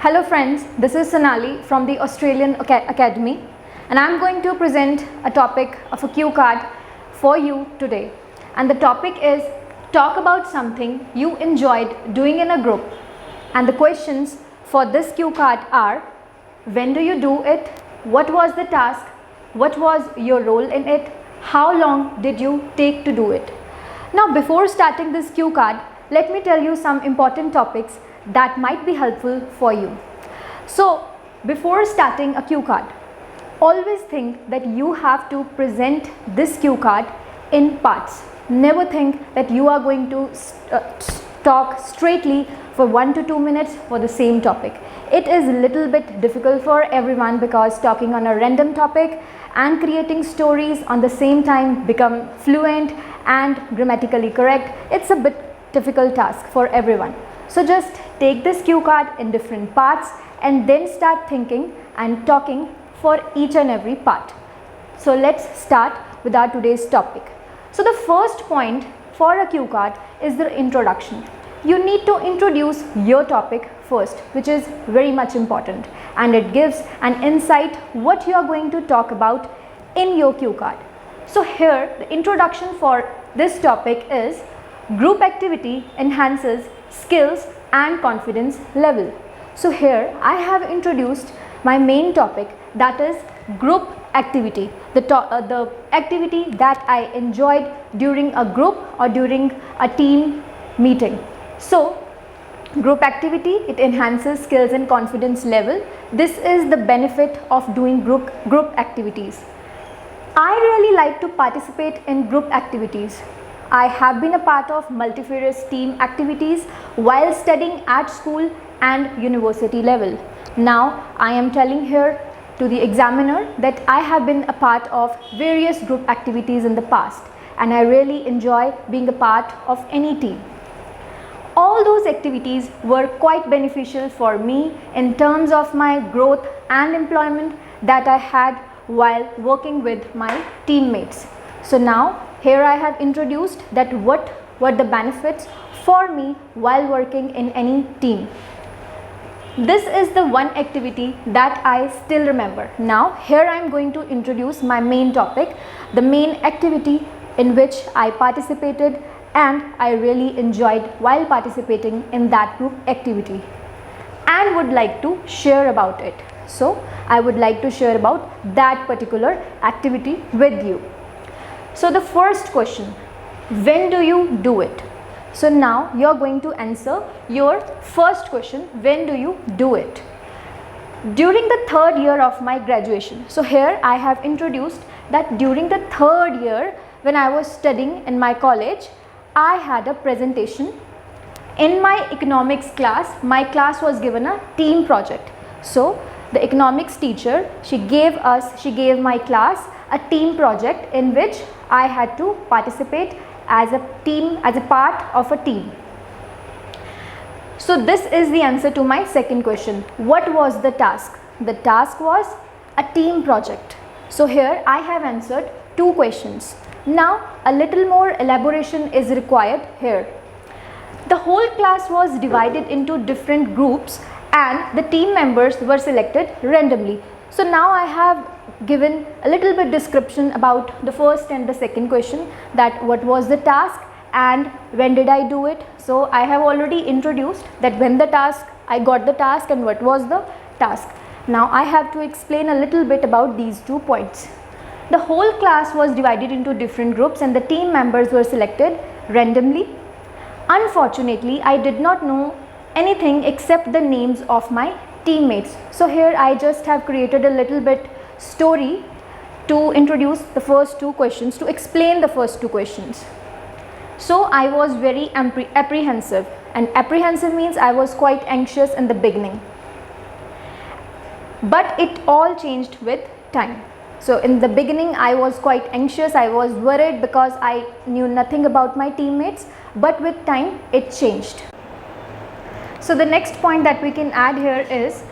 Hello friends, this is Sonali from the Australian Academy, and I am going to present a topic of a cue card for you today. And the topic is talk about something you enjoyed doing in a group. And the questions for this cue card are: when do you do it? What was the task? What was your role in it? How long did you take to do it? Now, before starting this cue card, let me tell you some important topics that might be helpful for you. So, before starting a cue card, always think that you have to present this cue card in parts. Never think that you are going to talk straightly for 1 to 2 minutes for the same topic. It is a little bit difficult for everyone because talking on a random topic and creating stories on the same time become fluent and grammatically correct. It's a bit difficult task for everyone. So just take this cue card in different parts and then start thinking and talking for each and every part. So let's start with our today's topic. So the first point for a cue card is the introduction. You need to introduce your topic first, which is very much important, and it gives an insight what you are going to talk about in your cue card. So here the introduction for this topic is: group activity enhances skills and confidence level. So here I have introduced my main topic, that is group activity, the activity that I enjoyed during a group or during a team meeting. So group activity, it enhances skills and confidence level. This is the benefit of doing group activities. I really like to participate in group activities. I have been a part of multifarious team activities while studying at school and university level. Now I am telling here to the examiner that I have been a part of various group activities in the past, and I really enjoy being a part of any team. All those activities were quite beneficial for me in terms of my growth and employment that I had while working with my teammates. So now here I have introduced that what were the benefits for me while working in any team. This is the one activity that I still remember. Now here I am going to introduce my main topic, the main activity in which I participated and I really enjoyed while participating in that group activity, and would like to share about it. So I would like to share about that particular activity with you. So the first question, when do you do it? So now you are going to answer your first question, when do you do it? During the third year of my graduation. So here I have introduced that during the third year when I was studying in my college, I had a presentation. In my economics class, my class was given a team project. So the economics teacher, she gave my class a team project in which I had to participate as a team, as a part of a team. So this is the answer to my second question. What was the task? The task was a team project. So here I have answered two questions. Now a little more elaboration is required here. The whole class was divided into different groups and the team members were selected randomly. So now I have given a little bit description about the first and the second question, that what was the task and when did I do it. So I have already introduced that when the task, I got the task, and what was the task. Now I have to explain a little bit about these 2 points. The whole class was divided into different groups and the team members were selected randomly. Unfortunately, I did not know anything except the names of my teammates. So here I just have created a little bit story to introduce the first 2 questions, to explain the first 2 questions. So I was very apprehensive, and apprehensive means I was quite anxious in the beginning. But it all changed with time. So in the beginning I was quite anxious, I was worried because I knew nothing about my teammates, but with time it changed. So the next point that we can add here is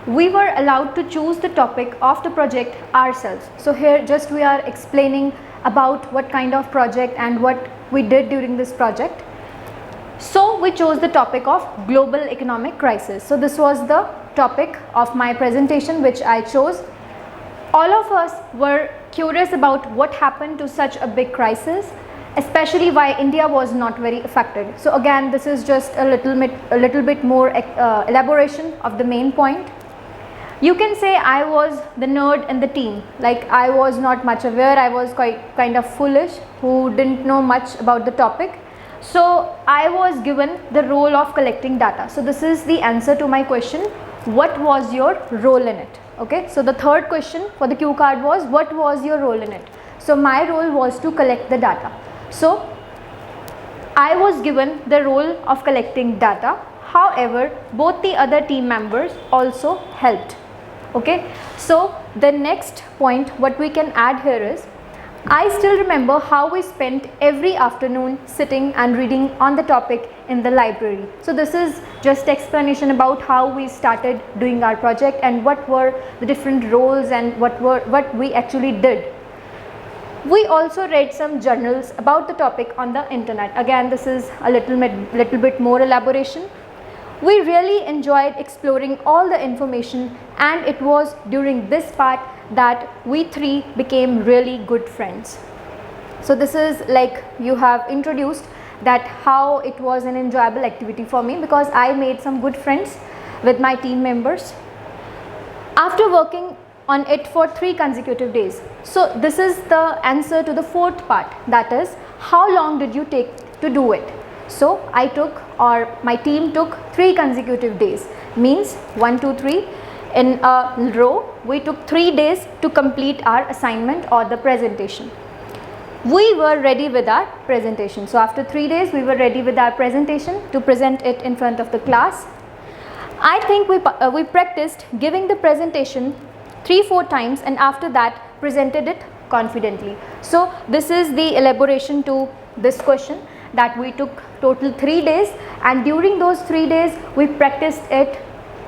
we were allowed to choose the topic of the project ourselves. So here just we are explaining about what kind of project and what we did during this project. So we chose the topic of global economic crisis. So this was the topic of my presentation which I chose. All of us were curious about what happened to such a big crisis, especially why India was not very affected. So again, this is just a little bit more elaboration of the main point. You can say I was the nerd in the team, like I was not much aware, I was kind of foolish, who didn't know much about the topic. So I was given the role of collecting data. So this is the answer to my question, what was your role in it? Okay, so the third question for the cue card was, what was your role in it? So my role was to collect the data. So I was given the role of collecting data. However, both the other team members also helped. Okay, so the next point what we can add here is, I still remember how we spent every afternoon sitting and reading on the topic in the library. So this is just explanation about how we started doing our project and what were the different roles and what we actually did. We also read some journals about the topic on the internet. Again, this is a little bit more elaboration. We really enjoyed exploring all the information, and it was during this part that we three became really good friends. So this is like you have introduced that how it was an enjoyable activity for me, because I made some good friends with my team members after working on it for 3 consecutive days. So this is the answer to the fourth part, that is, how long did you take to do it? So I took, or my team took 3 consecutive days, means 1, 2, 3 in a row. We took 3 days to complete our assignment or the presentation. We were ready with our presentation. So after 3 days we were ready with our presentation to present it in front of the class. I think we practiced giving the presentation 3-4 times, and after that presented it confidently. So this is the elaboration to this question, that we took total 3 days, and during those 3 days we practiced it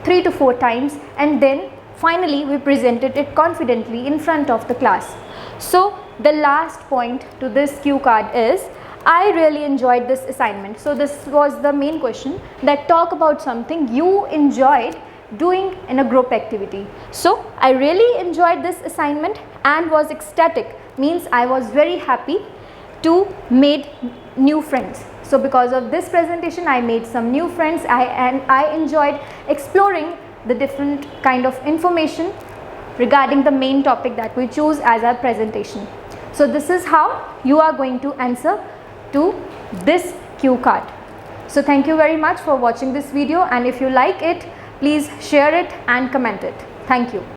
3 to 4 times, and then finally we presented it confidently in front of the class. So the last point to this cue card is, I really enjoyed this assignment. So this was the main question, that talk about something you enjoyed doing in a group activity. So I really enjoyed this assignment and was ecstatic, means I was very happy to made new friends. So because of this presentation I made some new friends, and I enjoyed exploring the different kind of information regarding the main topic that we choose as our presentation. So this is how you are going to answer to this cue card. So thank you very much for watching this video, and if you like it, please share it and comment it. Thank you.